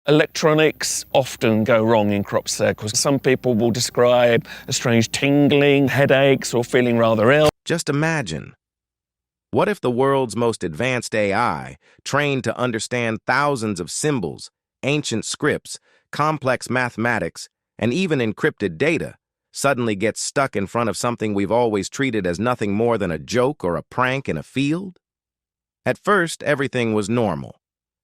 Electronics often go wrong in crop circles. Some people will describe a strange tingling, headaches, or feeling rather ill. Just imagine. What if the world's most advanced AI, trained to understand thousands of symbols, ancient scripts, complex mathematics, and even encrypted data, suddenly gets stuck in front of something we've always treated as nothing more than a joke or a prank in a field? At first, everything was normal.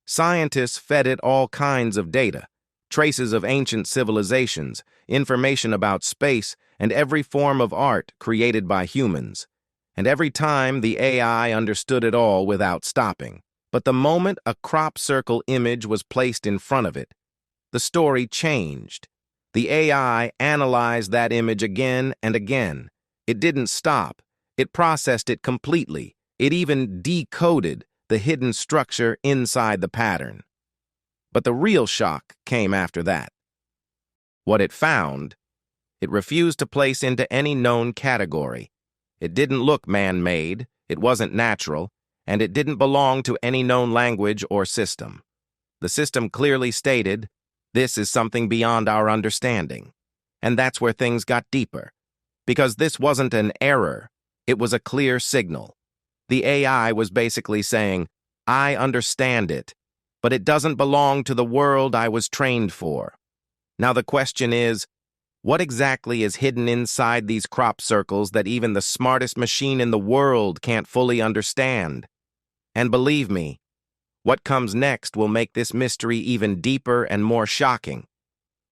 Scientists fed it all kinds of data, traces of ancient civilizations, information about space, and every form of art created by humans. And every time, the AI understood it all without stopping. But the moment a crop circle image was placed in front of it, the story changed. The AI analyzed that image again and again. It didn't stop. It processed it completely. It even decoded the hidden structure inside the pattern. But the real shock came after that. What it found, it refused to place into any known category. It didn't look man-made, it wasn't natural, and it didn't belong to any known language or system. The system clearly stated, this is something beyond our understanding. And that's where things got deeper. Because this wasn't an error, it was a clear signal. The AI was basically saying, I understand it, but it doesn't belong to the world I was trained for. Now the question is, what exactly is hidden inside these crop circles that even the smartest machine in the world can't fully understand? And believe me, what comes next will make this mystery even deeper and more shocking.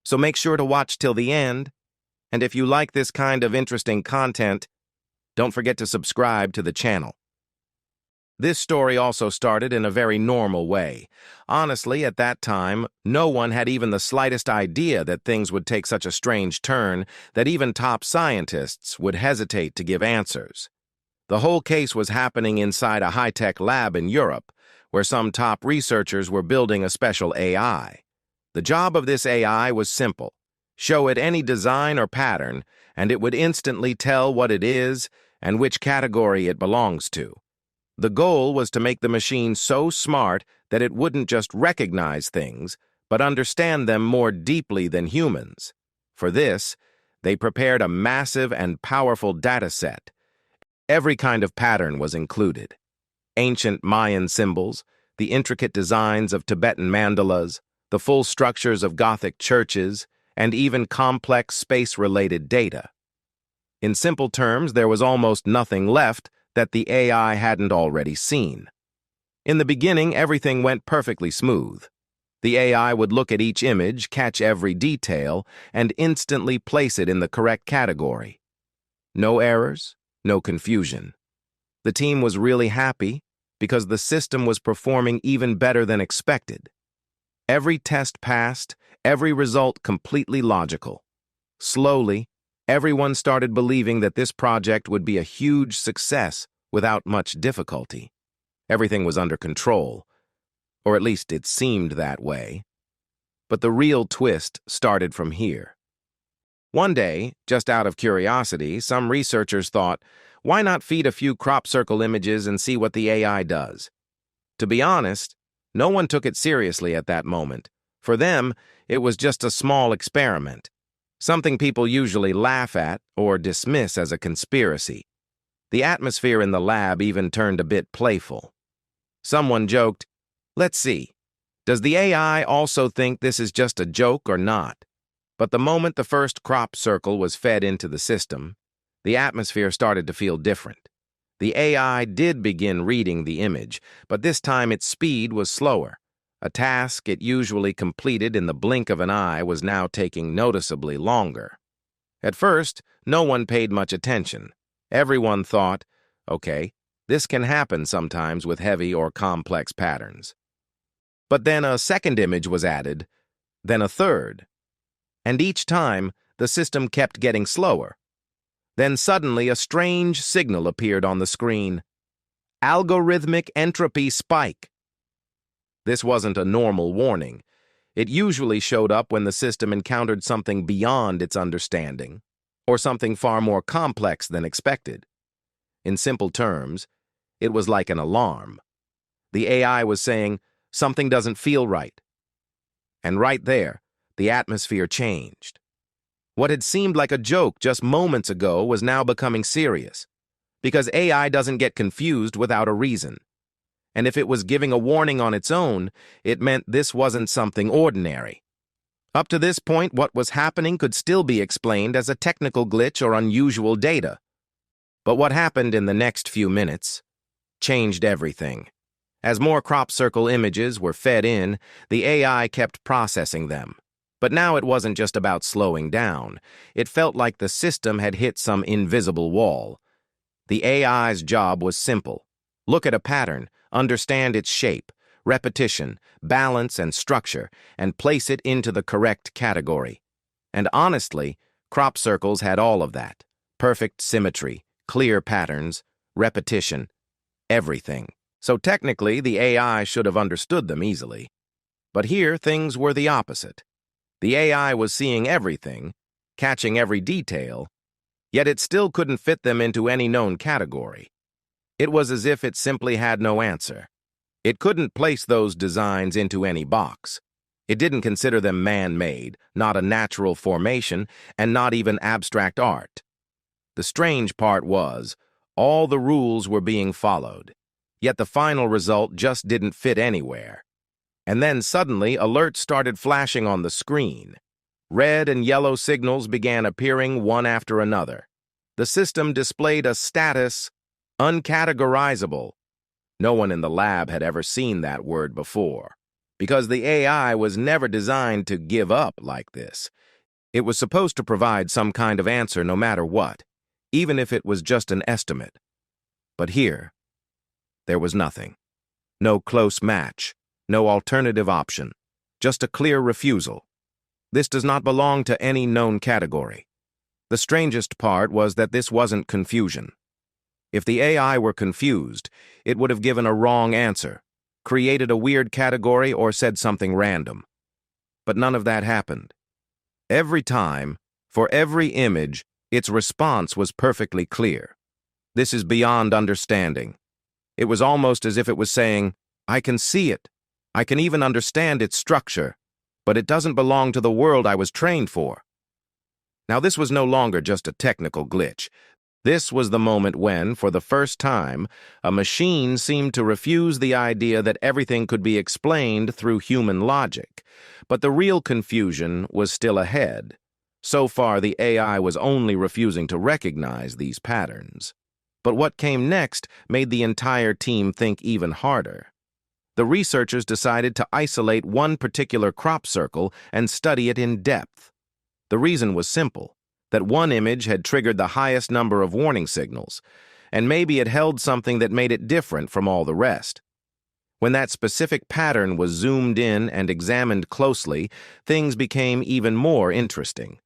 So make sure to watch till the end, and if you like this kind of interesting content, don't forget to subscribe to the channel. This story also started in a very normal way. Honestly, at that time, no one had even the slightest idea that things would take such a strange turn that even top scientists would hesitate to give answers. The whole case was happening inside a high-tech lab in Europe, where some top researchers were building a special AI. The job of this AI was simple. Show it any design or pattern, and it would instantly tell what it is and which category it belongs to. The goal was to make the machine so smart that it wouldn't just recognize things, but understand them more deeply than humans. For this, they prepared a massive and powerful data set. Every kind of pattern was included. Ancient Mayan symbols, the intricate designs of Tibetan mandalas, the full structures of Gothic churches, and even complex space-related data. In simple terms, there was almost nothing left that the AI hadn't already seen. In the beginning, everything went perfectly smooth. The AI would look at each image, catch every detail, and instantly place it in the correct category. No errors, no confusion. The team was really happy because the system was performing even better than expected. Every test passed, every result completely logical. Slowly, everyone started believing that this project would be a huge success without much difficulty. Everything was under control, or at least it seemed that way. But the real twist started from here. One day, just out of curiosity, some researchers thought, why not feed a few crop circle images and see what the AI does? To be honest, no one took it seriously at that moment. For them, it was just a small experiment. Something people usually laugh at or dismiss as a conspiracy. The atmosphere in the lab even turned a bit playful. Someone joked, let's see, does the AI also think this is just a joke or not? But the moment the first crop circle was fed into the system, the atmosphere started to feel different. The AI did begin reading the image, but this time its speed was slower. A task it usually completed in the blink of an eye was now taking noticeably longer. At first, no one paid much attention. Everyone thought, okay, this can happen sometimes with heavy or complex patterns. But then a second image was added, then a third. And each time, the system kept getting slower. Then suddenly a strange signal appeared on the screen. Algorithmic entropy spike. This wasn't a normal warning. It usually showed up when the system encountered something beyond its understanding, or something far more complex than expected. In simple terms, it was like an alarm. The AI was saying, something doesn't feel right. And right there, the atmosphere changed. What had seemed like a joke just moments ago was now becoming serious, because AI doesn't get confused without a reason. And if it was giving a warning on its own, it meant this wasn't something ordinary. Up to this point, what was happening could still be explained as a technical glitch or unusual data. But what happened in the next few minutes changed everything. As more crop circle images were fed in, the AI kept processing them. But now it wasn't just about slowing down. It felt like the system had hit some invisible wall. The AI's job was simple. Look at a pattern, understand its shape, repetition, balance, and structure, and place it into the correct category. And honestly, crop circles had all of that. Perfect symmetry, clear patterns, repetition, everything. So technically, the AI should have understood them easily. But here, things were the opposite. The AI was seeing everything, catching every detail, yet it still couldn't fit them into any known category. It was as if it simply had no answer. It couldn't place those designs into any box. It didn't consider them man-made, not a natural formation, and not even abstract art. The strange part was, all the rules were being followed, yet the final result just didn't fit anywhere. And then suddenly, alerts started flashing on the screen. Red and yellow signals began appearing one after another. The system displayed a status, uncategorizable. No one in the lab had ever seen that word before, because the AI was never designed to give up like this. It was supposed to provide some kind of answer no matter what, even if it was just an estimate. But here, there was nothing. No close match, no alternative option, just a clear refusal. This does not belong to any known category. The strangest part was that this wasn't confusion. If the AI were confused, it would have given a wrong answer, created a weird category, or said something random. But none of that happened. Every time, for every image, its response was perfectly clear. This is beyond understanding. It was almost as if it was saying, I can see it. I can even understand its structure, but it doesn't belong to the world I was trained for. Now, this was no longer just a technical glitch. This was the moment when, for the first time, a machine seemed to refuse the idea that everything could be explained through human logic. But the real confusion was still ahead. So far, the AI was only refusing to recognize these patterns. But what came next made the entire team think even harder. The researchers decided to isolate one particular crop circle and study it in depth. The reason was simple, that one image had triggered the highest number of warning signals, and maybe it held something that made it different from all the rest. When that specific pattern was zoomed in and examined closely, things became even more interesting.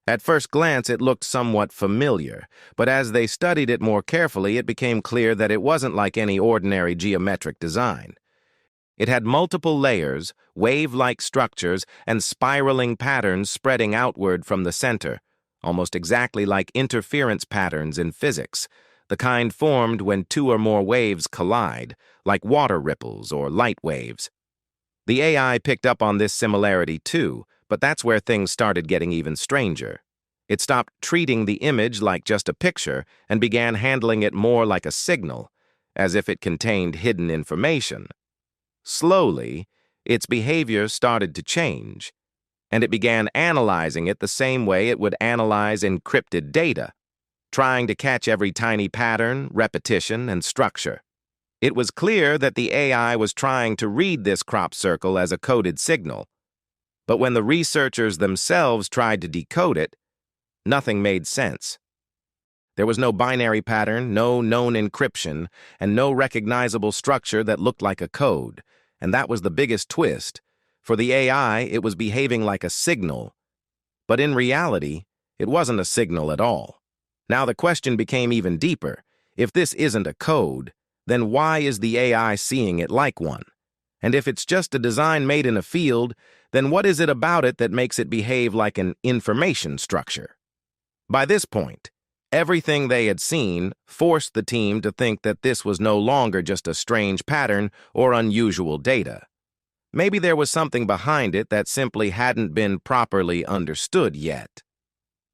At first glance, it looked somewhat familiar, but as they studied it more carefully, it became clear that it wasn't like any ordinary geometric design. It had multiple layers, wave-like structures, and spiraling patterns spreading outward from the center, almost exactly like interference patterns in physics, the kind formed when two or more waves collide, like water ripples or light waves. The AI picked up on this similarity too, but that's where things started getting even stranger. It stopped treating the image like just a picture and began handling it more like a signal, as if it contained hidden information. Slowly, its behavior started to change, and it began analyzing it the same way it would analyze encrypted data, trying to catch every tiny pattern, repetition, and structure. It was clear that the AI was trying to read this crop circle as a coded signal, but when the researchers themselves tried to decode it, nothing made sense. There was no binary pattern, no known encryption, and no recognizable structure that looked like a code. And that was the biggest twist. For the AI, it was behaving like a signal. But in reality, it wasn't a signal at all. Now the question became even deeper. If this isn't a code, then why is the AI seeing it like one? And if it's just a design made in a field, then what is it about it that makes it behave like an information structure? By this point, everything they had seen forced the team to think that this was no longer just a strange pattern or unusual data. Maybe there was something behind it that simply hadn't been properly understood yet.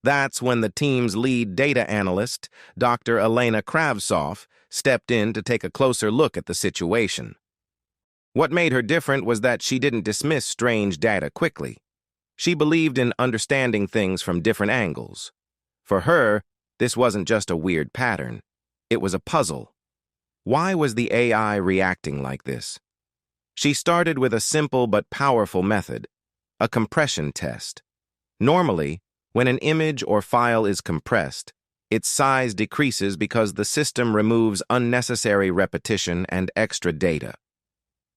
That's when the team's lead data analyst, Dr. Elena Kravtsov, stepped in to take a closer look at the situation. What made her different was that she didn't dismiss strange data quickly. She believed in understanding things from different angles. For her, this wasn't just a weird pattern. It was a puzzle. Why was the AI reacting like this? She started with a simple but powerful method, a compression test. Normally, when an image or file is compressed, its size decreases because the system removes unnecessary repetition and extra data.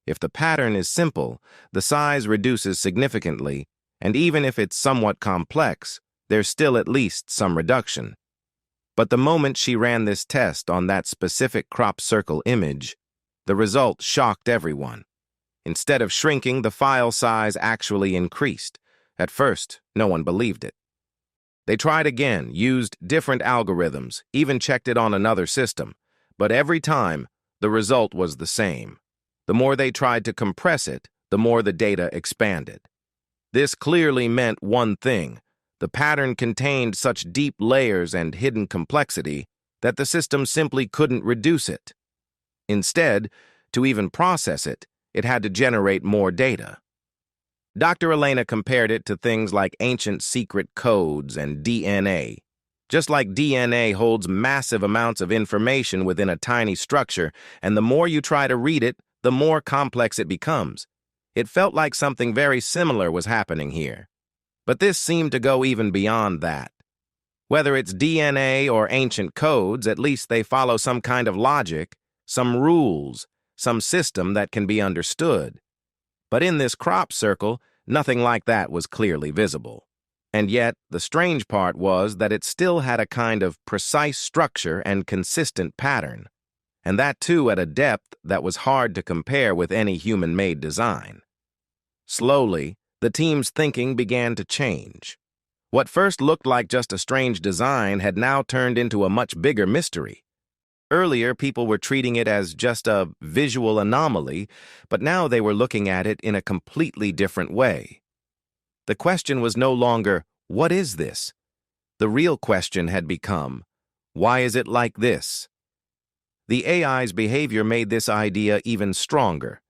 If the pattern is simple, the size reduces significantly, and even if it's somewhat complex, there's still at least some reduction. But the moment she ran this test on that specific crop circle image, the result shocked everyone. Instead of shrinking, the file size actually increased. At first, no one believed it. They tried again, used different algorithms, even checked it on another system, but every time, the result was the same. The more they tried to compress it, the more the data expanded. This clearly meant one thing: the pattern contained such deep layers and hidden complexity that the system simply couldn't reduce it. Instead, to even process it, it had to generate more data. Dr. Elena compared it to things like ancient secret codes and DNA. Just like DNA holds massive amounts of information within a tiny structure, and the more you try to read it, the more complex it becomes. It felt like something very similar was happening here. But this seemed to go even beyond that. Whether it's DNA or ancient codes, at least they follow some kind of logic, some rules, some system that can be understood. But in this crop circle, nothing like that was clearly visible. And yet, the strange part was that it still had a kind of precise structure and consistent pattern. And that too at a depth that was hard to compare with any human-made design. Slowly, the team's thinking began to change. What first looked like just a strange design had now turned into a much bigger mystery. Earlier, people were treating it as just a visual anomaly, but now they were looking at it in a completely different way. The question was no longer, what is this? The real question had become, why is it like this? The AI's behavior made this idea even stronger,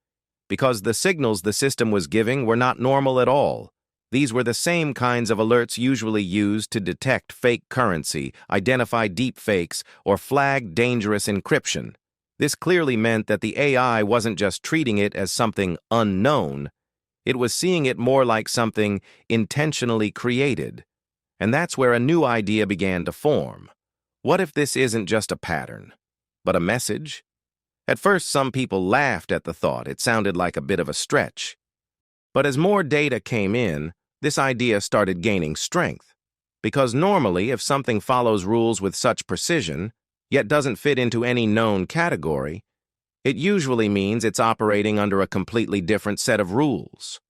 because the signals the system was giving were not normal at all. These were the same kinds of alerts usually used to detect fake currency, identify deep fakes, or flag dangerous encryption. This clearly meant that the AI wasn't just treating it as something unknown, it was seeing it more like something intentionally created. And that's where a new idea began to form. What if this isn't just a pattern, but a message? At first, some people laughed at the thought. It sounded like a bit of a stretch. But as more data came in, this idea started gaining strength. Because normally, if something follows rules with such precision, yet doesn't fit into any known category, it usually means it's operating under a completely different set of rules.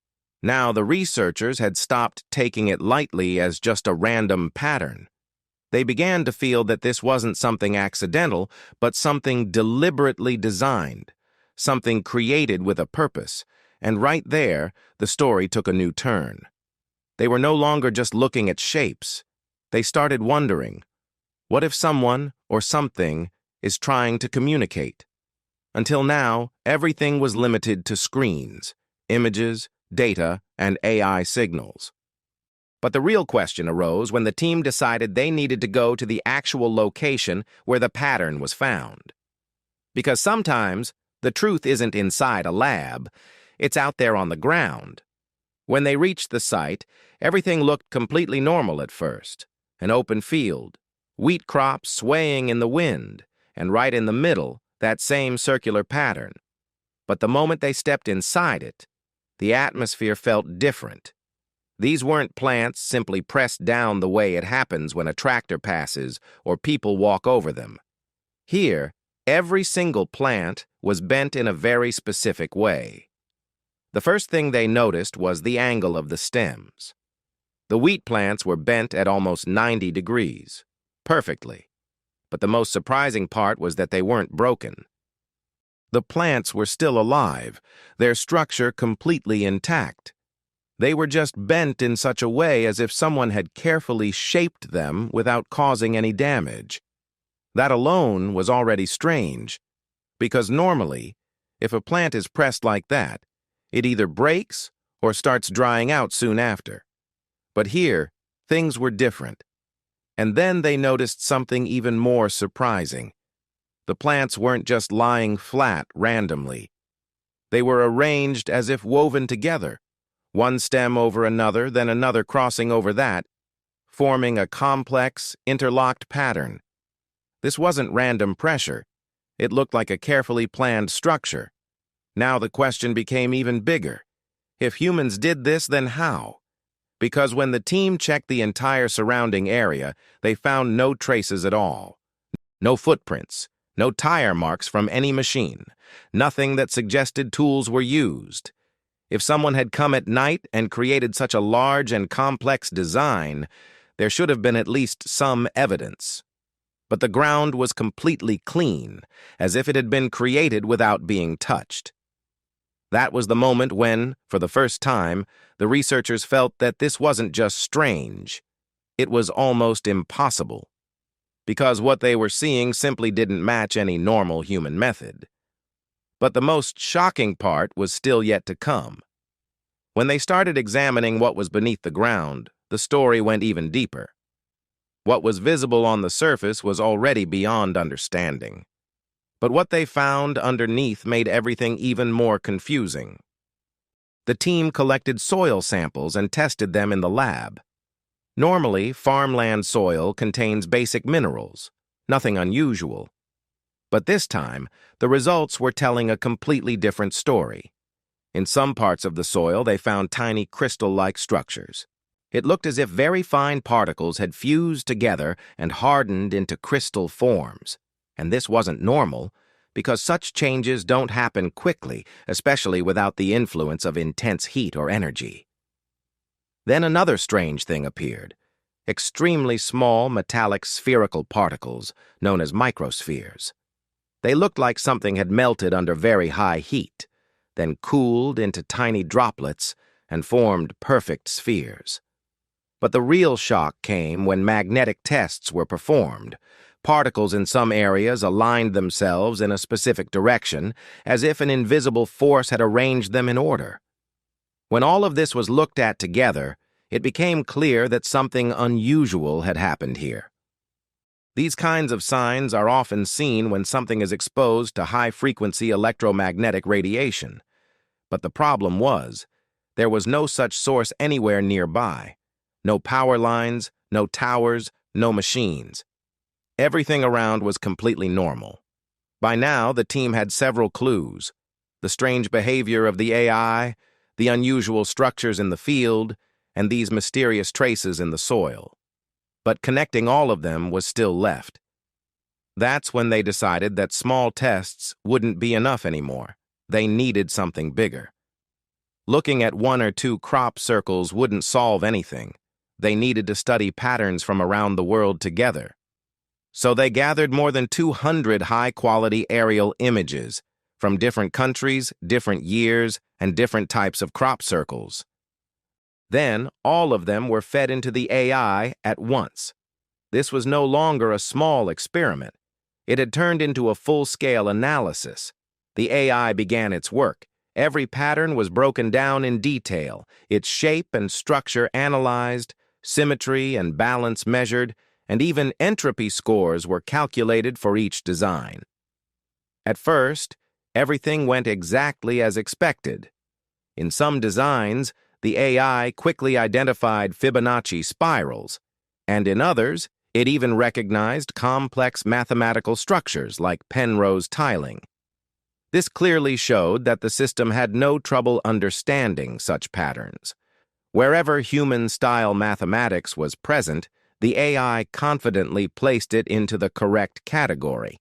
Now, the researchers had stopped taking it lightly as just a random pattern. They began to feel that this wasn't something accidental, but something deliberately designed, something created with a purpose, and right there, the story took a new turn. They were no longer just looking at shapes. They started wondering, what if someone or something is trying to communicate? Until now, everything was limited to screens, images, data, and AI signals. But the real question arose when the team decided they needed to go to the actual location where the pattern was found. Because sometimes, the truth isn't inside a lab, it's out there on the ground. When they reached the site, everything looked completely normal at first. An open field, wheat crops swaying in the wind, and right in the middle, that same circular pattern. But the moment they stepped inside it, the atmosphere felt different. These weren't plants simply pressed down the way it happens when a tractor passes or people walk over them. Here, every single plant was bent in a very specific way. The first thing they noticed was the angle of the stems. The wheat plants were bent at almost 90 degrees, perfectly. But the most surprising part was that they weren't broken. The plants were still alive, their structure completely intact. They were just bent in such a way as if someone had carefully shaped them without causing any damage. That alone was already strange, because normally, if a plant is pressed like that, it either breaks or starts drying out soon after. But here, things were different. And then they noticed something even more surprising. The plants weren't just lying flat randomly. They were arranged as if woven together, one stem over another, then another crossing over that, forming a complex, interlocked pattern. This wasn't random pressure. It looked like a carefully planned structure. Now the question became even bigger. If humans did this, then how? Because when the team checked the entire surrounding area, they found no traces at all. No footprints, no tire marks from any machine, nothing that suggested tools were used. If someone had come at night and created such a large and complex design, there should have been at least some evidence. But the ground was completely clean, as if it had been created without being touched. That was the moment when, for the first time, the researchers felt that this wasn't just strange. It was almost impossible. Because what they were seeing simply didn't match any normal human method. But the most shocking part was still yet to come. When they started examining what was beneath the ground, the story went even deeper. What was visible on the surface was already beyond understanding. But what they found underneath made everything even more confusing. The team collected soil samples and tested them in the lab. Normally, farmland soil contains basic minerals, nothing unusual. But this time, the results were telling a completely different story. In some parts of the soil, they found tiny crystal-like structures. It looked as if very fine particles had fused together and hardened into crystal forms. And this wasn't normal, because such changes don't happen quickly, especially without the influence of intense heat or energy. Then another strange thing appeared. Extremely small metallic spherical particles, known as microspheres. They looked like something had melted under very high heat, then cooled into tiny droplets and formed perfect spheres. But the real shock came when magnetic tests were performed. Particles in some areas aligned themselves in a specific direction, as if an invisible force had arranged them in order. When all of this was looked at together, it became clear that something unusual had happened here. These kinds of signs are often seen when something is exposed to high-frequency electromagnetic radiation. But the problem was, there was no such source anywhere nearby. No power lines, no towers, no machines. Everything around was completely normal. By now, the team had several clues: the strange behavior of the AI, the unusual structures in the field, and these mysterious traces in the soil. But connecting all of them was still left. That's when they decided that small tests wouldn't be enough anymore. They needed something bigger. Looking at one or two crop circles wouldn't solve anything. They needed to study patterns from around the world together. So they gathered more than 200 high-quality aerial images from different countries, different years, and different types of crop circles. Then, all of them were fed into the AI at once. This was no longer a small experiment. It had turned into a full-scale analysis. The AI began its work. Every pattern was broken down in detail, its shape and structure analyzed, symmetry and balance measured, and even entropy scores were calculated for each design. At first, everything went exactly as expected. In some designs, the AI quickly identified Fibonacci spirals, and in others, it even recognized complex mathematical structures like Penrose tiling. This clearly showed that the system had no trouble understanding such patterns. Wherever human-style mathematics was present, the AI confidently placed it into the correct category.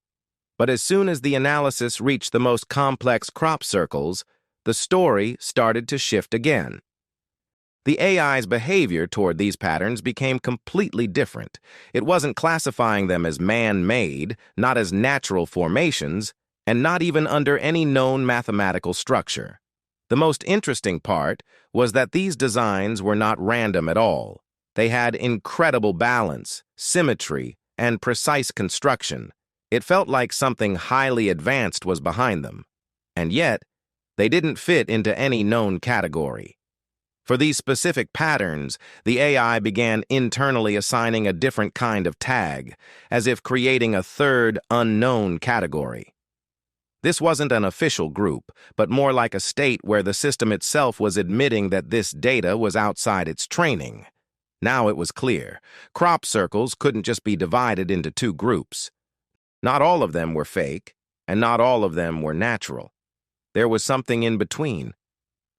But as soon as the analysis reached the most complex crop circles, the story started to shift again. The AI's behavior toward these patterns became completely different. It wasn't classifying them as man-made, not as natural formations. and not even under any known mathematical structure. The most interesting part was that these designs were not random at all. They had incredible balance, symmetry, and precise construction. It felt like something highly advanced was behind them. And yet, they didn't fit into any known category. For these specific patterns, the AI began internally assigning a different kind of tag, as if creating a third, unknown category. This wasn't an official group, but more like a state where the system itself was admitting that this data was outside its training. Now it was clear. Crop circles couldn't just be divided into two groups. Not all of them were fake, and not all of them were natural. There was something in between,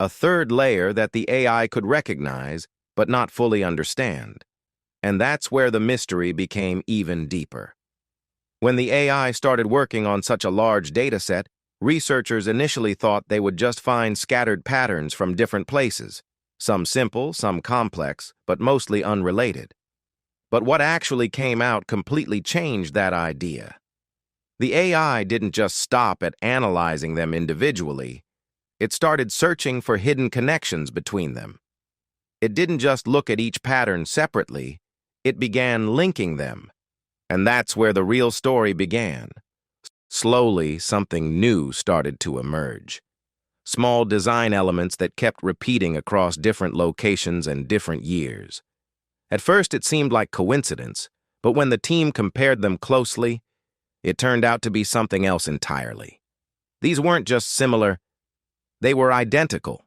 a third layer that the AI could recognize but not fully understand. And that's where the mystery became even deeper. When the AI started working on such a large dataset, researchers initially thought they would just find scattered patterns from different places, some simple, some complex, but mostly unrelated. But what actually came out completely changed that idea. The AI didn't just stop at analyzing them individually. It started searching for hidden connections between them. It didn't just look at each pattern separately, it began linking them. And that's where the real story began. Slowly, something new started to emerge. Small design elements that kept repeating across different locations and different years. At first, it seemed like coincidence, but when the team compared them closely, it turned out to be something else entirely. These weren't just similar, they were identical.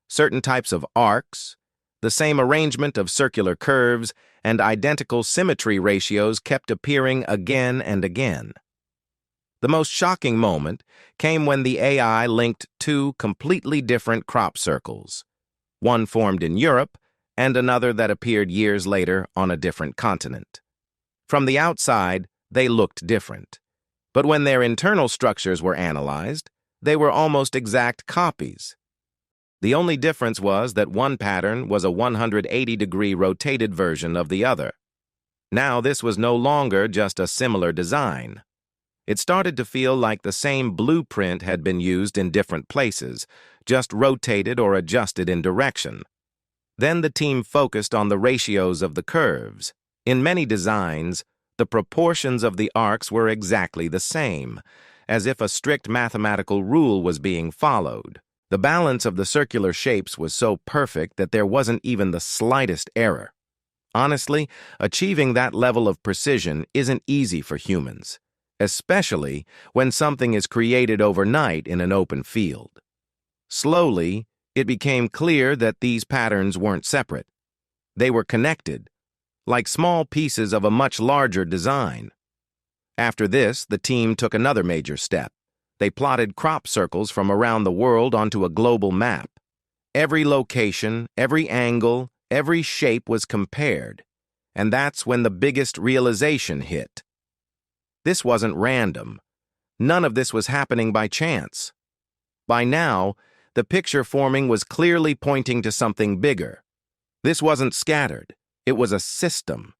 Certain types of arcs, the same arrangement of circular curves, and identical symmetry ratios kept appearing again and again. The most shocking moment came when the AI linked two completely different crop circles, one formed in Europe and another that appeared years later on a different continent. From the outside, they looked different, but when their internal structures were analyzed, they were almost exact copies. The only difference was that one pattern was a 180-degree rotated version of the other. Now this was no longer just a similar design. It started to feel like the same blueprint had been used in different places, just rotated or adjusted in direction. Then the team focused on the ratios of the curves. In many designs, the proportions of the arcs were exactly the same, as if a strict mathematical rule was being followed. The balance of the circular shapes was so perfect that there wasn't even the slightest error. Honestly, achieving that level of precision isn't easy for humans, especially when something is created overnight in an open field. Slowly, it became clear that these patterns weren't separate. They were connected, like small pieces of a much larger design. After this, the team took another major step. They plotted crop circles from around the world onto a global map. Every location, every angle, every shape was compared. And that's when the biggest realization hit. This wasn't random. None of this was happening by chance. By now, the picture forming was clearly pointing to something bigger. This wasn't scattered. It was a system.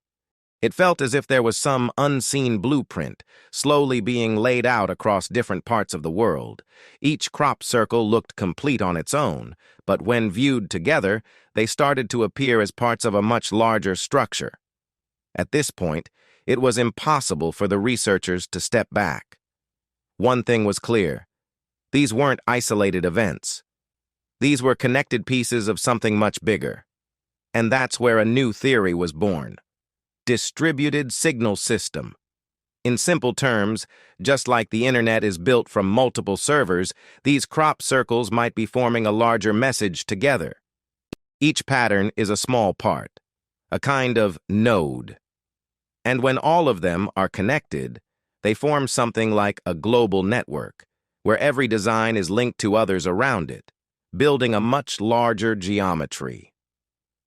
It felt as if there was some unseen blueprint, slowly being laid out across different parts of the world. Each crop circle looked complete on its own, but when viewed together, they started to appear as parts of a much larger structure. At this point, it was impossible for the researchers to step back. One thing was clear. These weren't isolated events. These were connected pieces of something much bigger. And that's where a new theory was born. Distributed signal system. In simple terms, just like the internet is built from multiple servers, these crop circles might be forming a larger message together. Each pattern is a small part, a kind of node. And when all of them are connected, they form something like a global network, where every design is linked to others around it, building a much larger geometry.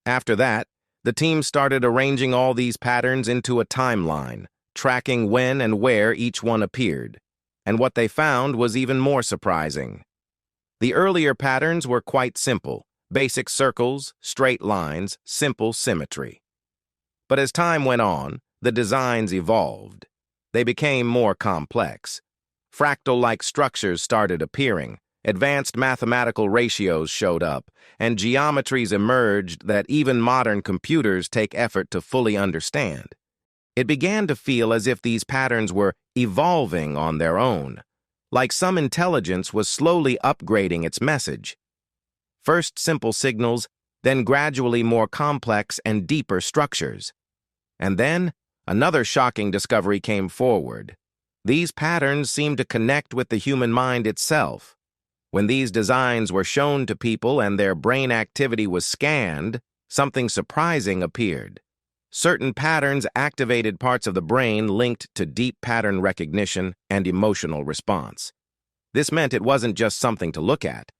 After that, the team started arranging all these patterns into a timeline, tracking when and where each one appeared. And what they found was even more surprising. The earlier patterns were quite simple, basic circles, straight lines, simple symmetry. But as time went on, the designs evolved. They became more complex. Fractal-like structures started appearing, advanced mathematical ratios showed up, and geometries emerged that even modern computers take effort to fully understand. It began to feel as if these patterns were evolving on their own, like some intelligence was slowly upgrading its message. First simple signals, then gradually more complex and deeper structures. And then, another shocking discovery came forward. These patterns seemed to connect with the human mind itself. When these designs were shown to people and their brain activity was scanned, something surprising appeared. Certain patterns activated parts of the brain linked to deep pattern recognition and emotional response. This meant it wasn't just something to look at.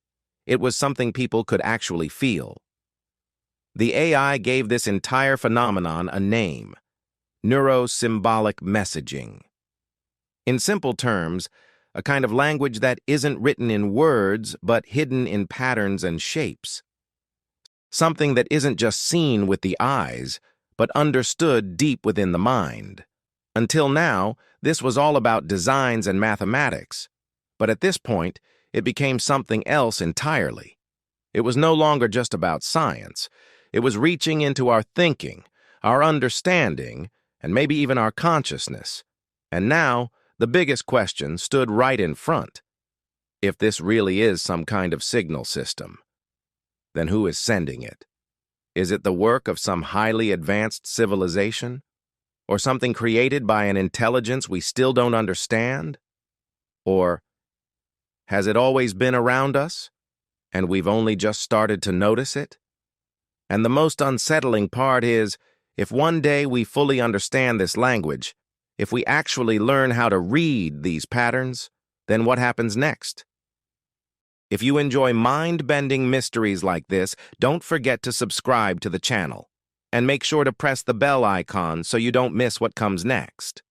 It was something people could actually feel. The AI gave this entire phenomenon a name: neurosymbolic messaging. In simple terms, a kind of language that isn't written in words but hidden in patterns and shapes. Something that isn't just seen with the eyes, but understood deep within the mind. Until now, this was all about designs and mathematics. But at this point, it became something else entirely. It was no longer just about science. It was reaching into our thinking, our understanding, and maybe even our consciousness. And now, the biggest question stood right in front. If this really is some kind of signal system, then who is sending it? Is it the work of some highly advanced civilization? Or something created by an intelligence we still don't understand? Or has it always been around us, and we've only just started to notice it? And the most unsettling part is, if one day we fully understand this language, if we actually learn how to read these patterns, then what happens next? If you enjoy mind-bending mysteries like this, don't forget to subscribe to the channel. And make sure to press the bell icon so you don't miss what comes next.